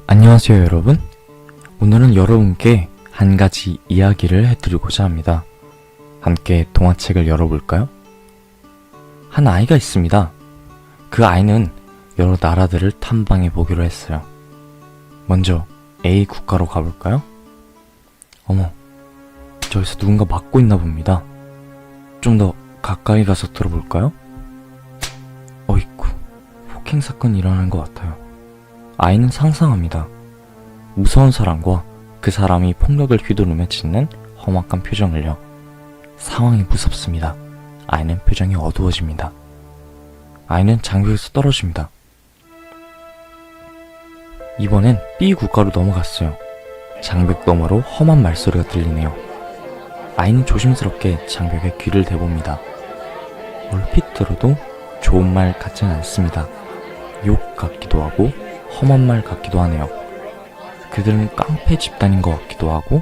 안녕하세요 여러분. 오늘은 여러분께 한 가지 이야기를 해드리고자 합니다. 함께 동화책을 열어볼까요? 한 아이가 있습니다. 그 아이는 여러 나라들을 탐방해 보기로 했어요. 먼저 A 국가로 가볼까요? 어머, 저기서 누군가 막고 있나 봅니다. 좀 더 가까이 가서 들어볼까요? 어이쿠, 폭행 사건이 일어나는 것 같아요. 아이는 상상합니다. 무서운 사람과 그 사람이 폭력을 휘두르며 짓는 험악한 표정을요. 상황이 무섭습니다. 아이는 표정이 어두워집니다. 아이는 장벽에서 떨어집니다. 이번엔 B 국가로 넘어갔어요. 장벽 너머로 험한 말소리가 들리네요. 아이는 조심스럽게 장벽에 귀를 대봅니다. 얼핏 들어도 좋은 말 같지는 않습니다. 욕 같기도 하고 험한 말 같기도 하네요. 그들은 깡패 집단인 것 같기도 하고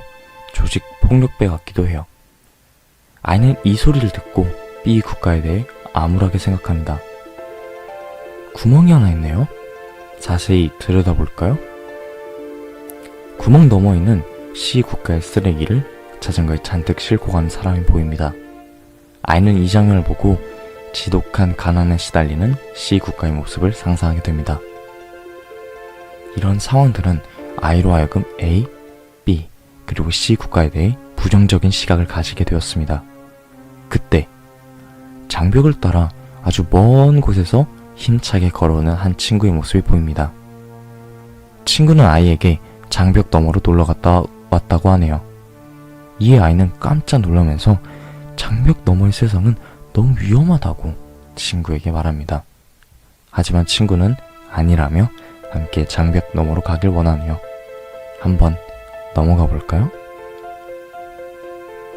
조직 폭력배 같기도 해요. 아이는 이 소리를 듣고 B 국가에 대해 암울하게 생각합니다. 구멍이 하나 있네요. 자세히 들여다볼까요? 구멍 너머에 있는 C 국가의 쓰레기를 자전거에 잔뜩 싣고 가는 사람이 보입니다. 아이는 이 장면을 보고 지독한 가난에 시달리는 C 국가의 모습을 상상하게 됩니다. 이런 상황들은 아이로 하여금 A, B, 그리고 C 국가에 대해 부정적인 시각을 가지게 되었습니다. 그때 장벽을 따라 아주 먼 곳에서 힘차게 걸어오는 한 친구의 모습이 보입니다. 친구는 아이에게 장벽 너머로 놀러 갔다 왔다고 하네요. 이에 아이는 깜짝 놀라면서 장벽 너머의 세상은 너무 위험하다고 친구에게 말합니다. 하지만 친구는 아니라며 함께 장벽 너머로 가길 원하네요. 한번 넘어가 볼까요?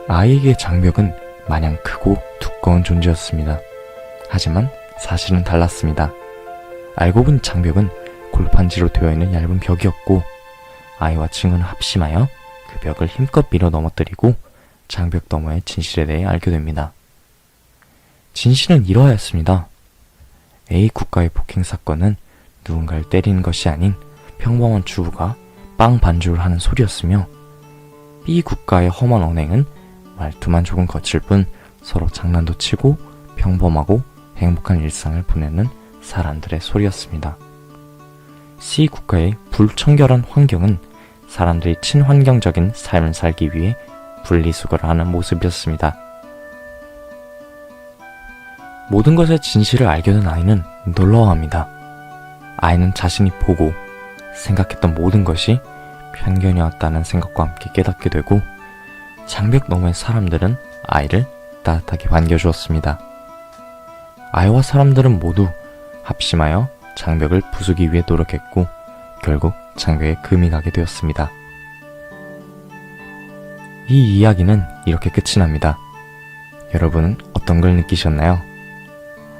아이에게 장벽은 마냥 크고 두꺼운 존재였습니다. 하지만 사실은 달랐습니다. 알고 보니 장벽은 골판지로 되어 있는 얇은 벽이었고 아이와 친구는 합심하여 그 벽을 힘껏 밀어 넘어뜨리고 장벽 너머의 진실에 대해 알게 됩니다. 진실은 이러하였습니다. A 국가의 폭행 사건은 누군가를 때리는 것이 아닌 평범한 주부가 빵 반죽을 하는 소리였으며 B 국가의 험한 언행은 말투만 조금 거칠 뿐 서로 장난도 치고 평범하고 행복한 일상을 보내는 사람들의 소리였습니다. C 국가의 불청결한 환경은 사람들이 친환경적인 삶을 살기 위해 분리수거를 하는 모습이었습니다. 모든 것의 진실을 알게 된 아이는 놀라워합니다. 아이는 자신이 보고 생각했던 모든 것이 편견이었다는 생각과 함께 깨닫게 되고 장벽 너머의 사람들은 아이를 따뜻하게 반겨주었습니다. 아이와 사람들은 모두 합심하여 장벽을 부수기 위해 노력했고 결국 장벽에 금이 가게 되었습니다. 이 이야기는 이렇게 끝이 납니다. 여러분은 어떤 걸 느끼셨나요?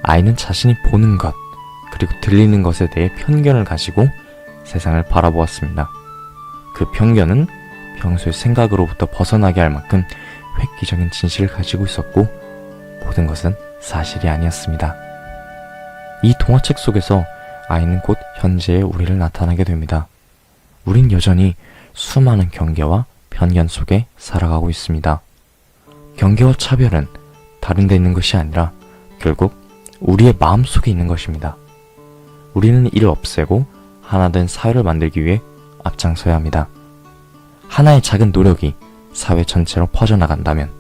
아이는 자신이 보는 것 그리고 들리는 것에 대해 편견을 가지고 세상을 바라보았습니다. 그 편견은 평소의 생각으로부터 벗어나게 할 만큼 획기적인 진실을 가지고 있었고 모든 것은 사실이 아니었습니다. 이 동화책 속에서 아이는 곧 현재의 우리를 나타나게 됩니다. 우린 여전히 수많은 경계와 편견 속에 살아가고 있습니다. 경계와 차별은 다른 데 있는 것이 아니라 결국 우리의 마음속에 있는 것입니다. 우리는 이를 없애고 하나된 사회를 만들기 위해 앞장서야 합니다. 하나의 작은 노력이 사회 전체로 퍼져나간다면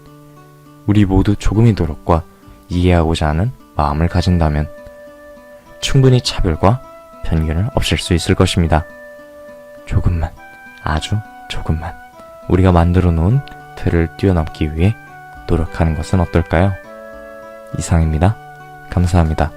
우리 모두 조금의 노력과 이해하고자 하는 마음을 가진다면 충분히 차별과 편견을 없앨 수 있을 것입니다. 조금만, 아주 조금만 우리가 만들어 놓은 틀을 뛰어넘기 위해 노력하는 것은 어떨까요? 이상입니다. 감사합니다.